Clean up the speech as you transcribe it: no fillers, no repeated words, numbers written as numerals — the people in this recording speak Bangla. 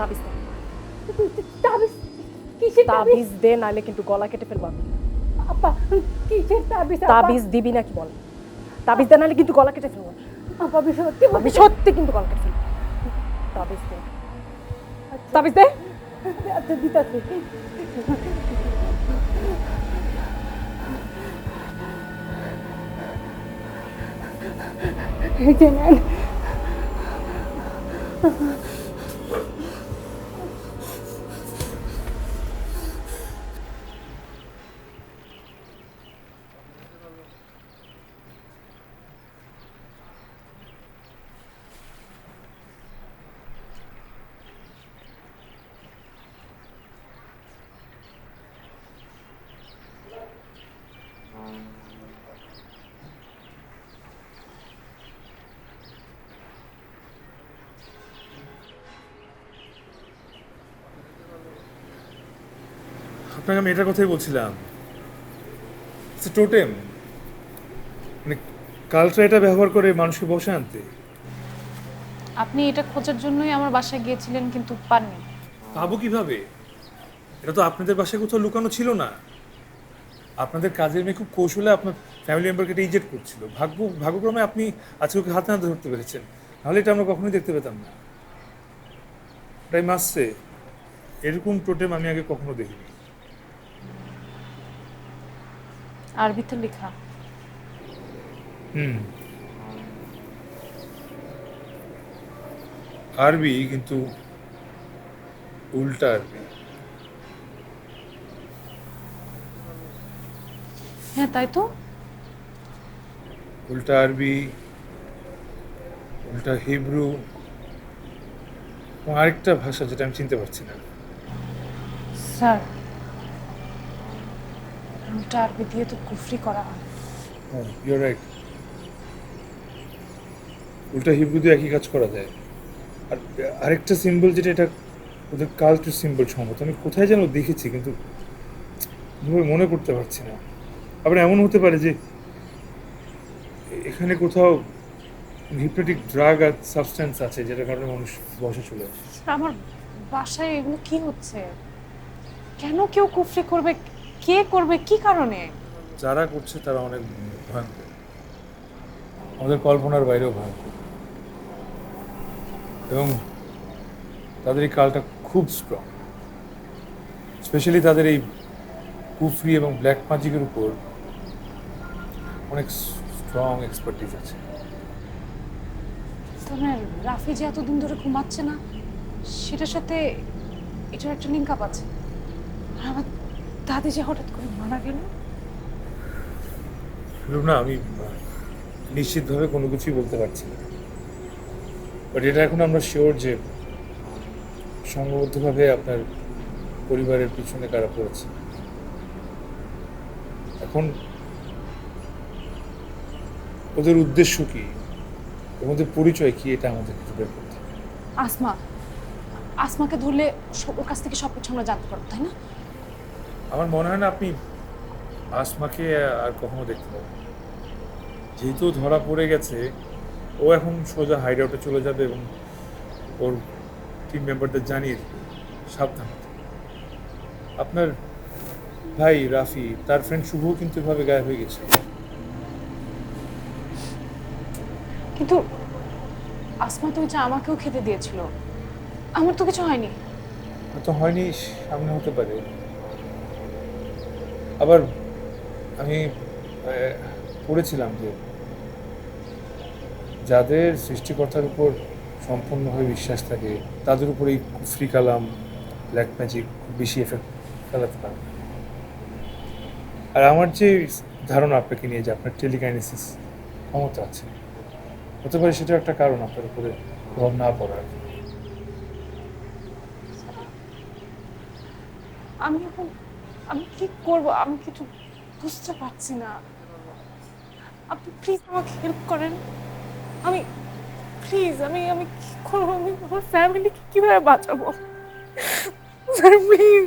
তাবিজ দে, তাবিজ? কিসের তাবিজ? তাবিজ দে, নাহলে কিন্তু গলা কেটে ফেলবো আমি। আপা কিসের তাবিজ? তাবিজ দিবি নাকি বল? তাবিজ দে, নাহলে কিন্তু গলা কেটে ফেলবো। আপা আমি সত্যি আমি সত্যি কিন্তু গলা কেটে ফেলবো। তাবিজ দে, তাবিজ দে। আচ্ছা দিতাছি। এই যে নেন। আপনাকে আমি এটার কথাই বলছিলাম, টোটেম, মানে কালচার এটা ব্যবহার করে মানুষকে বসে আনতে। আপনি এটা খোঁজার জন্যই আমার বাসায় গিয়েছিলেন, কিন্তু পাননি। পাবো কিভাবে? এটা তো আপনাদের বাসায় কোথাও লুকানো ছিল না। আপনাদের কাজের মেয়ে খুব কৌশলে আপনার ফ্যামিলি মেম্বারকে এটা ইজেক্ট করছিল। ভাগ্যক্রমে আপনি আজকে ওকে হাতে নাতে ধরতে পেরেছেন, নাহলে এটা আমরা কখনোই দেখতে পেতাম না। তাই মাসছে, এরকম টোটেম আমি আগে কখনো দেখিনি। আরবিতে লেখা। আরবি, কিন্তু উল্টা আরবি। হ্যাঁ তাই তো। উল্টা আরবি, উল্টা হিব্রু, এবং আরেকটা ভাষা যেটা আমি চিনতে পারছি না। স্যার, উল্টা আরবি দিয়ে তো কুফরি করা হয়। ইউর রাইট, উল্টা হিব্রু দিয়ে একই কাজ করা যায়। আর আরেকটা সিম্বল যেটা, এটা ওদের কালচার সিম্বল সম্ভবত, আমি কোথায় যেন দেখেছি, কিন্তু মনে করতে পারছি না। আবার এমন হতে পারে যে এখানে কোথাও হিপনোটিক ড্রাগ আর সাবস্টেন্স আছে, যেটার কারণে মানুষ বসে চলে আসে। স্যার, আমার বাসায় এগুলো কি হচ্ছে? কেন কেউ কুফরি করবে? কে করবে? কি কারণে? যারা করছে তারা অনেক ভয়ঙ্কর, আমাদের কল্পনার বাইরেও ভয়ঙ্কর, এবং তাদের এই কালটা খুব স্ট্রং। স্পেশালি তাদের এই কুফরি এবং ব্ল্যাক ম্যাজিকের উপর অনেক স্ট্রং এক্সপার্টিজ আছে। তোমার রাফি যে এতদিন ধরে ঘুমাচ্ছে না, সেটার সাথে এটার একটা লিঙ্ক আপ আছে। আর আমার দাদি যে হঠাৎ করে মারা গেল। না, আমি নিশ্চিতভাবে কোনো কিছুই বলতে পারছি না, বাট এটা এখন আমরা শিওর যে সংঘবদ্ধভাবে আপনার পরিবারের পিছনে কারা পড়েছে। এখন ওদের উদ্দেশ্য কি, ওদের পরিচয় কি, এটা আমাদের কিছু বের করতে হবে। আসমাকে ধরলে ওর কাছ থেকে সব কিছু আমরা জানতে পারবো, তাই না? আমার মনে হয় না আপনি আসমাকে আর কখনো দেখতে পাবেন। যেহেতু ধরা পড়ে গেছে, ও এখন সোজা হাইড আউটে চলে যাবে এবং ওর টিম মেম্বারদের জানিয়ে দেবে সাবধান হতে। আপনার ভাই রাফি, তার ফ্রেন্ড শুভ কিন্তু এভাবে গায়েব হয়ে গেছে। কিন্তু আসমা তো ওই যে আমাকেও খেতে দিয়েছিল, আমার তো কিছু হয়নি। হয়তো হয়নি, সামনে হতে পারে। আবার আমি পড়েছিলাম যে যাদের সৃষ্টিকর্তার উপর সম্পূর্ণভাবে বিশ্বাস থাকে, তাদের উপর এই কুফরি কালাম, ব্ল্যাক ম্যাজিক খুব বেশি এফেক্ট ফেলাতে পারে। আর আমার যে ধারণা আপনাকে নিয়ে, যে আপনার টেলিকাইনেসিস ক্ষমতা আছে, হতে পারে সেটা একটা কারণ আপনার উপরে প্রভাব না পড়ার। আমি কি করব? আমি কিছু বুঝতে পারছি না। আপনি প্লিজ আমাকে হেল্প করেন। আমি প্লিজ আমি আমি কি করবো? আমি আমার ফ্যামিলিকে কিভাবে বাঁচাবো? Sir please.